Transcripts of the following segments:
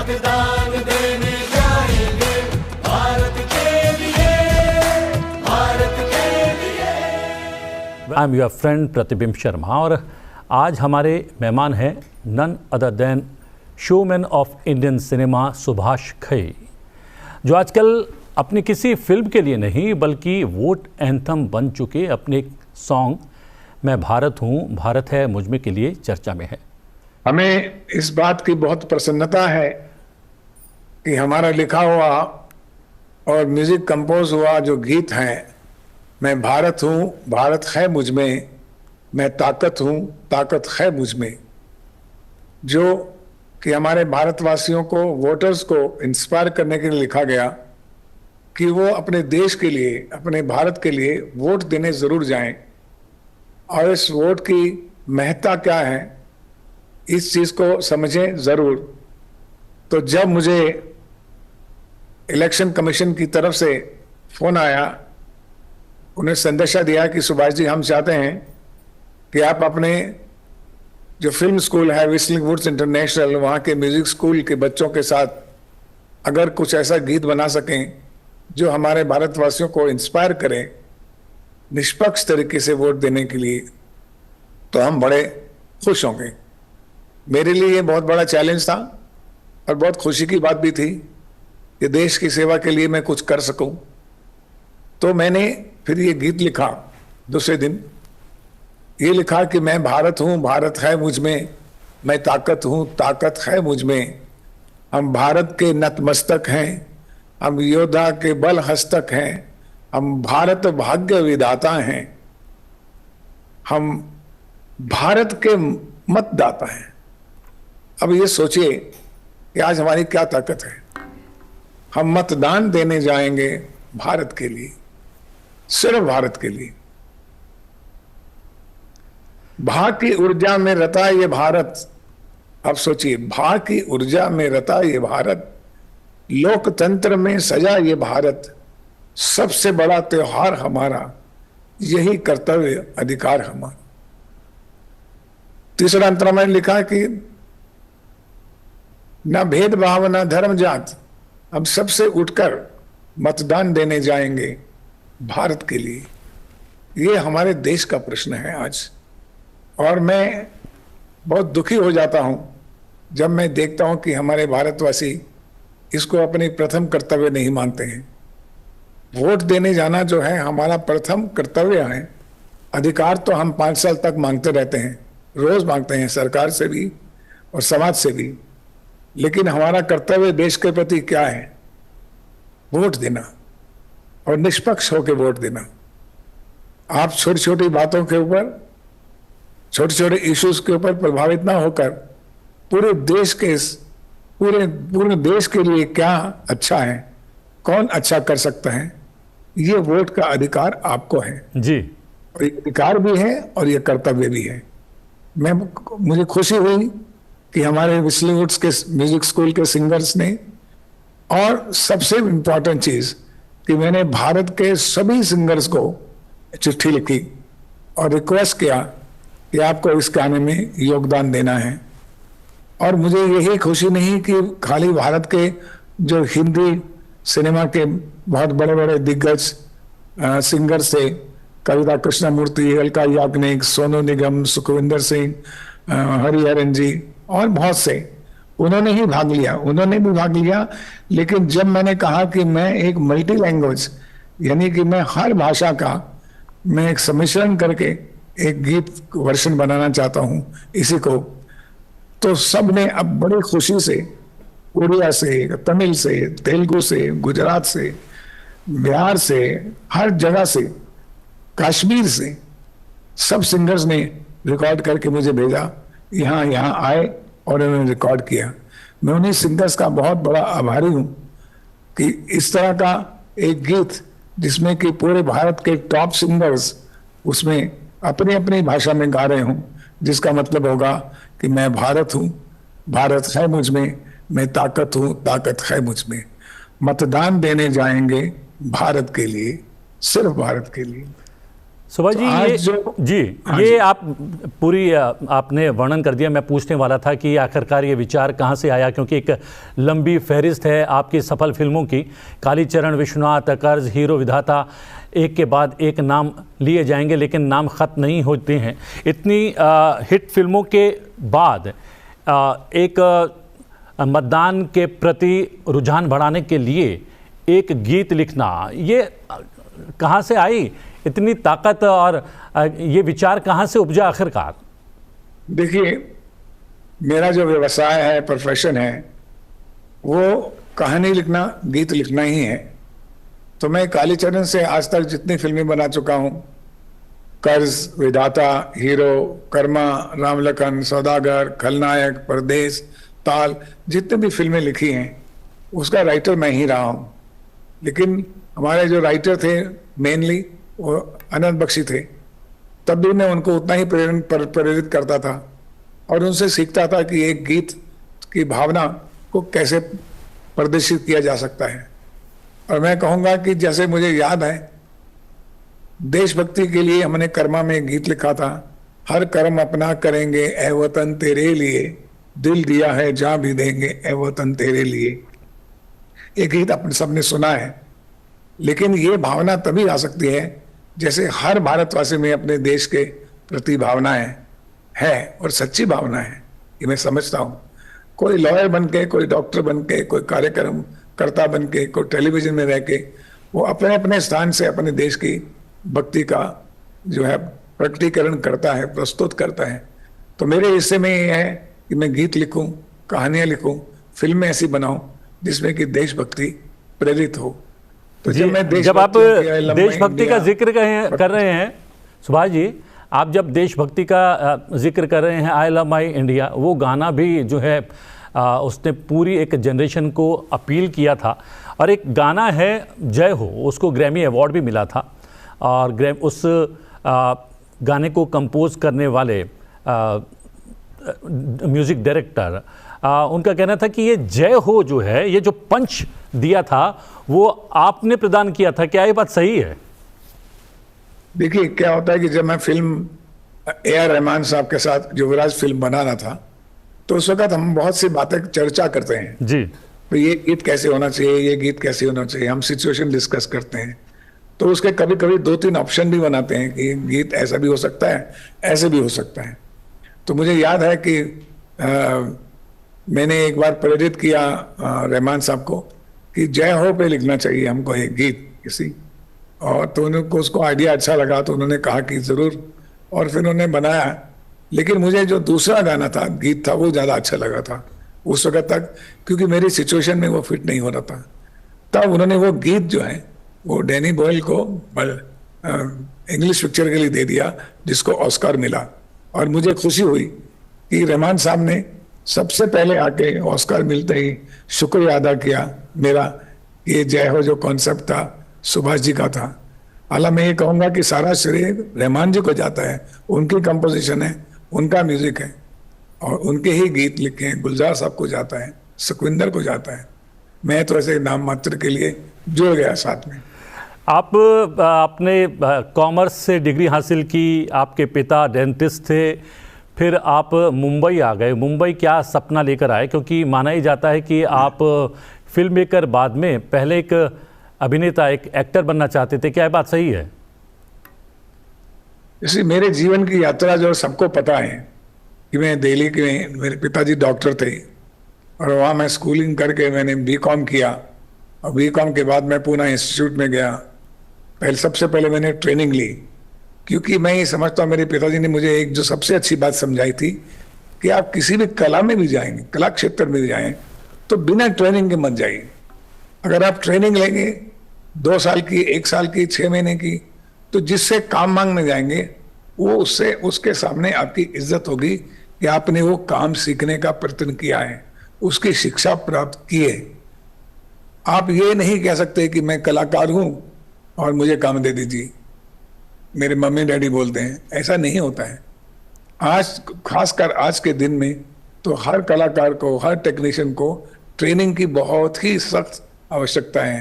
मतदान देने जाएंगे भारत के लिए, भारत के लिए। आई एम योर फ्रेंड प्रतिबिंब शर्मा और आज हमारे मेहमान हैं none other than showman of Indian cinema Subhash Ghai, जो आजकल अपनी किसी फिल्म के लिए नहीं बल्कि वोट एंथम बन चुके अपने सॉन्ग मैं भारत हूँ भारत है मुझमें के लिए चर्चा में है। हमें इस बात की बहुत प्रसन्नता है कि हमारा लिखा हुआ और म्यूजिक कंपोज हुआ जो गीत हैं, मैं भारत हूँ भारत है मुझ में, मैं ताकत हूँ ताकत है मुझ में, जो कि हमारे भारतवासियों को, वोटर्स को इंस्पायर करने के लिए लिखा गया कि वो अपने देश के लिए, अपने भारत के लिए वोट देने जरूर जाएं और इस वोट की महत्ता क्या है इस चीज को समझें जरूर। तो जब मुझे इलेक्शन कमीशन की तरफ से फोन आया, उन्हें संदेशा दिया कि सुभाष जी हम चाहते हैं कि आप अपने जो फिल्म स्कूल है व्हिस्लिंग वुड्स इंटरनेशनल, वहाँ के म्यूजिक स्कूल के बच्चों के साथ अगर कुछ ऐसा गीत बना सकें जो हमारे भारतवासियों को इंस्पायर करें निष्पक्ष तरीके से वोट देने के लिए, तो हम बड़े खुश होंगे। मेरे लिए ये बहुत बड़ा चैलेंज था और बहुत खुशी की बात भी थी कि देश की सेवा के लिए मैं कुछ कर सकूं। तो मैंने फिर ये गीत लिखा। दूसरे दिन ये लिखा कि मैं भारत हूँ भारत है मुझ में, मैं ताकत हूँ ताकत है मुझ में, हम भारत के नतमस्तक हैं, हम योद्धा के बल हस्तक हैं, हम भारत भाग्य विधाता हैं, हम भारत के मतदाता हैं। अब ये सोचिए कि आज हमारी क्या ताकत है। हम मतदान देने जाएंगे भारत के लिए, सिर्फ भारत के लिए। भा की ऊर्जा में रता ये भारत, अब सोचिए, भा की ऊर्जा में रता ये भारत, लोकतंत्र में सजा ये भारत, सबसे बड़ा त्योहार हमारा, यही कर्तव्य अधिकार हमारा। तीसरा अंतरा मैंने लिखा कि ना भेदभाव ना धर्म जात, हम सबसे उठकर मतदान देने जाएंगे भारत के लिए। ये हमारे देश का प्रश्न है आज। और मैं बहुत दुखी हो जाता हूं जब मैं देखता हूं कि हमारे भारतवासी इसको अपनी प्रथम कर्तव्य नहीं मानते हैं। वोट देने जाना जो है हमारा प्रथम कर्तव्य है। अधिकार तो हम 5 साल तक मांगते रहते हैं, रोज मांगते हैं, सरकार से भी और समाज से भी, लेकिन हमारा कर्तव्य देश के प्रति क्या है? वोट देना और निष्पक्ष होकर वोट देना। आप छोटी छोटी बातों के ऊपर, छोटे छोटे इश्यूज के ऊपर प्रभावित ना होकर पूरे देश के, पूरे देश के लिए क्या अच्छा है, कौन अच्छा कर सकता है, ये वोट का अधिकार आपको है जी। और ये अधिकार भी है और ये कर्तव्य भी है। मुझे खुशी हुई कि हमारे व्हिस्लिंग वुड्स के म्यूजिक स्कूल के सिंगर्स ने, और सबसे इम्पोर्टेंट चीज कि मैंने भारत के सभी सिंगर्स को चिट्ठी लिखी और रिक्वेस्ट किया कि आपको इस गाने में योगदान देना है। और मुझे यही खुशी नहीं कि खाली भारत के जो हिंदी सिनेमा के बहुत बड़े बड़े दिग्गज सिंगर्स थे, कविता कृष्णमूर्ति, अलका याग्निक, सोनू निगम, सुखविंदर सिंह, हरिहरन जी और बहुत से, उन्होंने ही भाग लिया, उन्होंने भी भाग लिया। लेकिन जब मैंने कहा कि मैं एक मल्टी लैंग्वेज, यानी कि मैं हर भाषा का मैं एक सम्मिश्रण करके एक गीत वर्षन बनाना चाहता हूं इसी को, तो सब ने अब बड़ी खुशी से, उड़िया से, तमिल से, तेलुगु से, गुजरात से, बिहार से, हर जगह से, कश्मीर से, सब सिंगर्स ने रिकॉर्ड करके मुझे भेजा। यहाँ आए और उन्होंने रिकॉर्ड किया। मैं उन्हीं सिंगर्स का बहुत बड़ा आभारी हूँ कि इस तरह का एक गीत जिसमें कि पूरे भारत के टॉप सिंगर्स उसमें अपनी अपनी भाषा में गा रहे हों, जिसका मतलब होगा कि मैं भारत हूँ, भारत है मुझ में, मैं ताकत हूँ, ताकत है मुझ में, मतदान देने जाएंगे भारत के लिए, सिर्फ भारत के लिए। सुभाष जी, आज ये जो- जी हाँ ये जी। आप पूरी आपने वर्णन कर दिया। मैं पूछने वाला था कि आखिरकार ये विचार कहाँ से आया, क्योंकि एक लंबी फहरिस्त है आपकी सफल फिल्मों की। कालीचरण, विश्वनाथ, कर्ज, हीरो, विधाता, एक के बाद एक नाम लिए जाएंगे लेकिन नाम ख़त्म नहीं होते हैं। इतनी हिट फिल्मों के बाद एक मतदान के प्रति रुझान बढ़ाने के लिए एक गीत लिखना, ये कहाँ से आई इतनी ताकत, और ये विचार कहाँ से उपजा आखिरकार? देखिए, मेरा जो व्यवसाय है, प्रोफेशन है, वो कहानी लिखना, गीत लिखना ही है। तो मैं कालीचरण से आज तक जितनी फिल्में बना चुका हूँ, कर्ज, विधाता, हीरो, कर्मा, राम लखन, सौदागर, खलनायक, परदेश, ताल, जितने भी फिल्में लिखी हैं उसका राइटर मैं ही रहा हूँ। लेकिन हमारे जो राइटर थे मेनली वो अनंत बख्शी थे। तब भी मैं उनको उतना ही प्रेरित करता था और उनसे सीखता था कि एक गीत की भावना को कैसे प्रदर्शित किया जा सकता है। और मैं कहूँगा कि जैसे मुझे याद है, देशभक्ति के लिए हमने कर्मा में गीत लिखा था, हर कर्म अपना करेंगे ए वतन तेरे लिए, दिल दिया है जहाँ भी देंगे ए वतन तेरे लिए। ये गीत अपने सबने सुना है। लेकिन ये भावना तभी आ सकती है जैसे हर भारतवासी में अपने देश के प्रति भावनाएं है और सच्ची भावना है, ये मैं समझता हूँ। कोई लॉयर बन के, कोई डॉक्टर बन के, कोई कार्यक्रम कर्ता बन के, कोई टेलीविजन में रह के, वो अपने अपने स्थान से अपने देश की भक्ति का जो है प्रकटीकरण करता है, प्रस्तुत करता है। तो मेरे हिस्से में ये है कि मैं गीत लिखूं, कहानियां लिखूं, फिल्में ऐसी बनाऊं जिसमें कि देशभक्ति प्रेरित हो। तो जब आप देशभक्ति का जिक्र कर रहे हैं सुभाष जी, आप जब देशभक्ति का जिक्र कर रहे हैं, आई लव माई इंडिया, वो गाना भी जो है उसने पूरी एक जनरेशन को अपील किया था। और एक गाना है जय हो, उसको ग्रैमी अवार्ड भी मिला था। और उस गाने को कंपोज करने वाले म्यूज़िक डायरेक्टर, उनका कहना था कि ये जय हो जो है, ये जो पंच दिया था वो आपने प्रदान किया था। क्या ये बात सही है? देखिए, क्या होता है कि जब मैं फिल्म ए.आर. रहमान साहब के साथ युवराज फिल्म बना रहा था, तो उस वक्त हम बहुत सी बातें चर्चा करते हैं जी। तो ये गीत कैसे होना चाहिए, ये गीत कैसे होना चाहिए, हम सिचुएशन डिस्कस करते हैं। तो उसके कभी कभी 2-3 ऑप्शन भी बनाते हैं कि गीत ऐसा भी हो सकता है, ऐसे भी हो सकता है। तो मुझे याद है कि मैंने एक बार प्रेरित किया रहमान साहब को कि जय हो पे लिखना चाहिए हमको एक गीत किसी, और तो उनको उसको आइडिया अच्छा लगा तो उन्होंने कहा कि ज़रूर, और फिर उन्होंने बनाया। लेकिन मुझे जो दूसरा गाना था, गीत था, वो ज़्यादा अच्छा लगा था उस वक्त तक, क्योंकि मेरी सिचुएशन में वो फिट नहीं हो रहा था। तब उन्होंने वो गीत जो है वो डैनी बॉयल को इंग्लिश पिक्चर के लिए दे दिया, जिसको ऑस्कर मिला। और मुझे खुशी हुई कि रहमान साहब ने सबसे पहले आके ऑस्कर मिलते ही शुक्रिया अदा किया मेरा। ये जय हो जो कॉन्सेप्ट था सुभाष जी का था। हालांकि मैं ये कहूँगा कि सारा श्रेय रहमान जी को जाता है, उनकी कंपोजिशन है, उनका म्यूजिक है, और उनके ही गीत लिखे हैं। गुलजार साहब को जाता है, सुखविंदर को जाता है, मैं तो ऐसे नाम मात्र के लिए जुड़ गया साथ में। आपने कॉमर्स से डिग्री हासिल की, आपके पिता डेंटिस्ट थे, फिर आप मुंबई आ गए। मुंबई क्या सपना लेकर आए? क्योंकि माना ही जाता है कि आप फिल्म मेकर बाद में पहले एक अभिनेता, एक एक्टर बनना चाहते थे। क्या ये बात सही है? इसी मेरे जीवन की यात्रा जो सबको पता है कि मैं दिल्ली के, मेरे पिताजी डॉक्टर थे और वहाँ मैं स्कूलिंग करके मैंने बीकॉम किया, और बीकॉम के बाद मैं पूना इंस्टीट्यूट में गया। सबसे पहले मैंने ट्रेनिंग ली, क्योंकि मैं ये समझता हूँ मेरे पिताजी ने मुझे एक जो सबसे अच्छी बात समझाई थी कि आप किसी भी कला में भी जाएंगे, कला क्षेत्र में भी जाएं, तो बिना ट्रेनिंग के मत जाइए। अगर आप ट्रेनिंग लेंगे 2 साल की, 1 साल की, 6 महीने की, तो जिससे काम मांगने जाएंगे वो उससे उसके सामने आपकी इज्जत होगी कि आपने वो काम सीखने का प्रयत्न किया है, उसकी शिक्षा प्राप्त की है। आप ये नहीं कह सकते कि मैं कलाकार हूं और मुझे काम दे दीजिए, मेरे मम्मी डैडी बोलते हैं, ऐसा नहीं होता है। आज खासकर आज के दिन में तो हर कलाकार को, हर टेक्नीशियन को ट्रेनिंग की बहुत ही सख्त आवश्यकता है,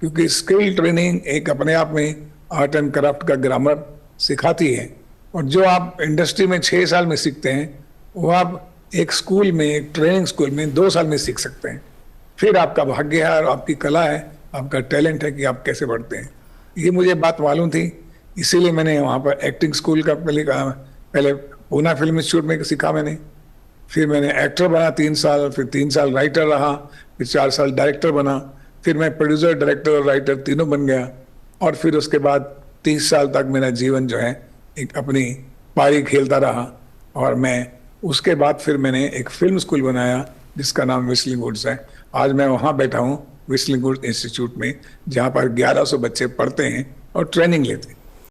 क्योंकि स्किल ट्रेनिंग एक अपने आप में आर्ट एंड क्राफ्ट का ग्रामर सिखाती है, और जो आप इंडस्ट्री में 6 साल में सीखते हैं वो आप एक स्कूल में, एक ट्रेनिंग स्कूल में 2 साल में सीख सकते हैं। फिर आपका भाग्य है और आपकी कला है, आपका टैलेंट है कि आप कैसे बढ़ते हैं। ये मुझे बात मालूम थी, इसीलिए मैंने वहाँ पर एक्टिंग स्कूल का पहले पूना फिल्म इंस्टीट्यूट में सीखा मैंने। फिर मैंने एक्टर बना 3 साल, फिर 3 साल राइटर रहा, फिर 4 साल डायरेक्टर बना, फिर मैं प्रोड्यूसर, डायरेक्टर और राइटर तीनों बन गया। और फिर उसके बाद 30 साल तक मेरा जीवन जो है एक अपनी पारी खेलता रहा। और मैं उसके बाद फिर मैंने एक फिल्म स्कूल बनाया जिसका नाम व्हिस्लिंग वुड्स है। आज मैं वहाँ बैठा हूँ व्हिस्लिंग वुड्स इंस्टीट्यूट में, जहाँ पर 1100 बच्चे पढ़ते हैं और ट्रेनिंग लेते हैं।